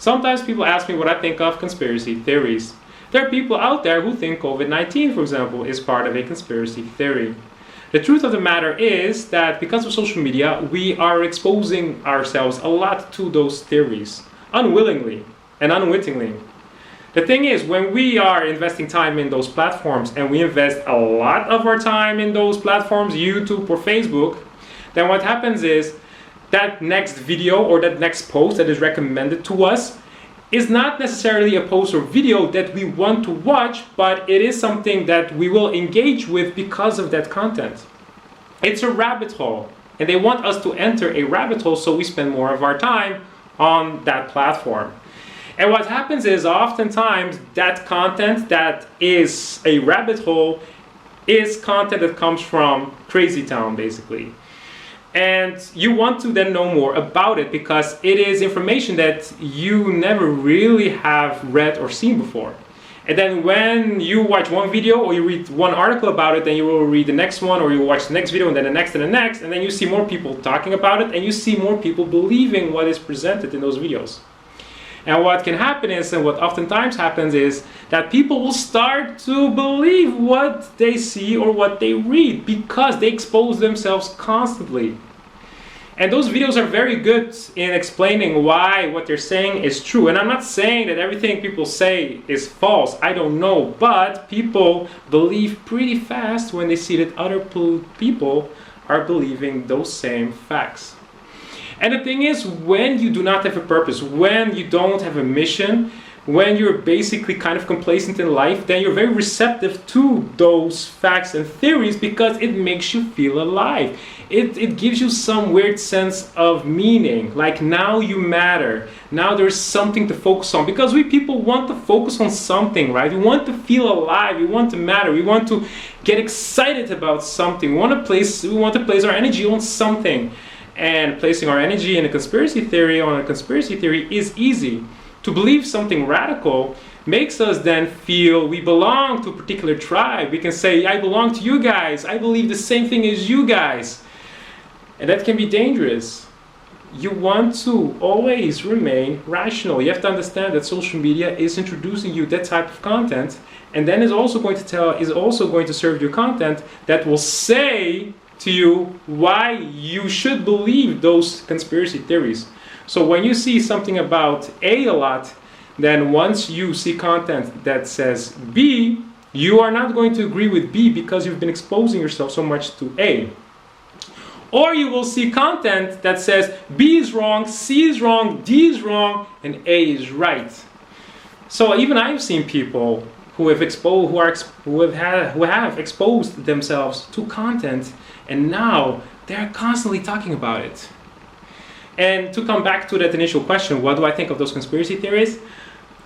Sometimes people ask me what I think of conspiracy theories. There are people out there who think COVID-19, for example, is part of a conspiracy theory. The truth of the matter is that because of social media, we are exposing ourselves a lot to those theories, unwillingly and unwittingly. The thing is, when we are investing time in those platforms, and we invest a lot of our time in those platforms, YouTube or Facebook, then what happens is that next video or that next post that is recommended to us is not necessarily a post or video that we want to watch, but it is something that we will engage with because of that content. It's a rabbit hole, and they want us to enter a rabbit hole, so we spend more of our time on that platform. And what happens is oftentimes that content that is a rabbit hole is content that comes from Crazy Town, basically. And you want to then know more about it because it is information that you never really have read or seen before. And then when you watch one video or you read one article about it, then you will read the next one, or you watch the next video and then the next and the next, and then you see more people talking about it, and you see more people believing what is presented in those videos. And what can happen is, and what oftentimes happens is, that people will start to believe what they see or what they read because they expose themselves constantly. And those videos are very good in explaining why what they're saying is true. And I'm not saying that everything people say is false. I don't know. But people believe pretty fast when they see that other people are believing those same facts. And the thing is, when you do not have a purpose, when you don't have a mission, when you're basically kind of complacent in life, then you're very receptive to those facts and theories because it makes you feel alive. It gives you some weird sense of meaning, like now you matter, now there's something to focus on, because we people want to focus on something, right? We want to feel alive, we want to matter, we want to get excited about something, we want to place our energy on something. And placing our energy in a conspiracy theory is easy. To believe something radical makes us then feel we belong to a particular tribe. We can say, I belong to you guys. I believe the same thing as you guys. And that can be dangerous. You want to always remain rational. You have to understand that social media is introducing you that type of content, and then is also going to serve you content that will say to you why you should believe those conspiracy theories. So when you see something about A a lot, then once you see content that says B, you are not going to agree with B because you've been exposing yourself so much to A. Or you will see content that says B is wrong, C is wrong, D is wrong, and A is right. So even I've seen people who have exposed themselves to content, and now they're constantly talking about it. And to come back to that initial question, what do I think of those conspiracy theories?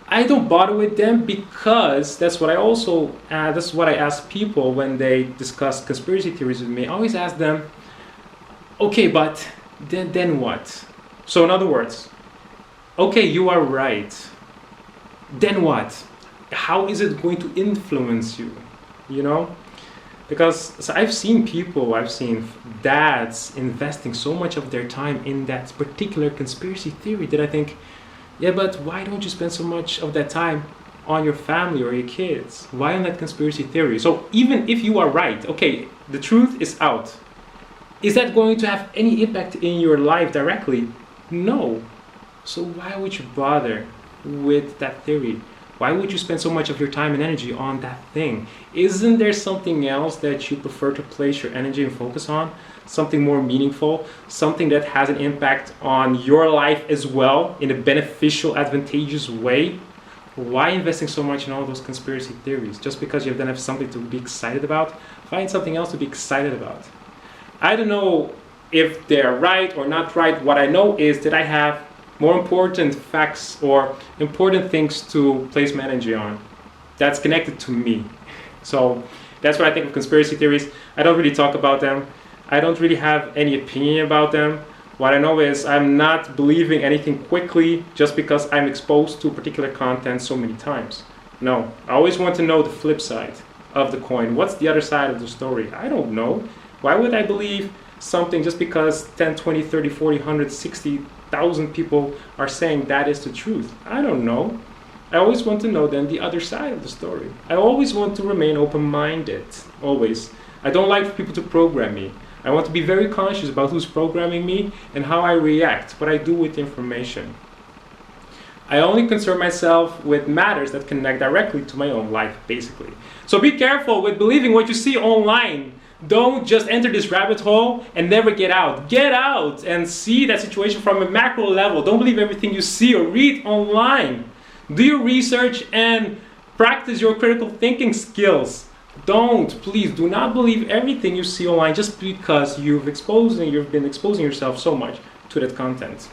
I don't bother with them because that's what I ask people when they discuss conspiracy theories with me. I always ask them, okay, but then what? So in other words, okay, you are right. Then what? How is it going to influence you? You know? Because I've seen dads investing so much of their time in that particular conspiracy theory that I think, yeah, but why don't you spend so much of that time on your family or your kids? Why on that conspiracy theory? So even if you are right, okay, the truth is out. Is that going to have any impact in your life directly? No. So why would you bother with that theory? Why would you spend so much of your time and energy on that thing? Isn't there something else that you prefer to place your energy and focus on? Something more meaningful? Something that has an impact on your life as well in a beneficial, advantageous way? Why investing so much in all those conspiracy theories? Just because you then have something to be excited about? Find something else to be excited about. I don't know if they're right or not right. What I know is that I have more important facts or important things to place my energy on that's connected to me. So that's what I think of conspiracy theories. I don't really talk about them. I don't really have any opinion about them. What I know is I'm not believing anything quickly just because I'm exposed to particular content so many times. No, I always want to know the flip side of the coin. What's the other side of the story? I don't know. Why would I believe something just because 10, 20, 30, 40, 100, 60,000 people are saying that is the truth. I don't know. I always want to know then the other side of the story. I always want to remain open-minded, always. I don't like for people to program me. I want to be very conscious about who's programming me and how I react, what I do with information. I only concern myself with matters that connect directly to my own life, basically. So be careful with believing what you see online. Don't just enter this rabbit hole and never get out. Get out and see that situation from a macro level. Don't believe everything you see or read online. Do your research and practice your critical thinking skills. Please do not believe everything you see online just because you've been exposing yourself so much to that content.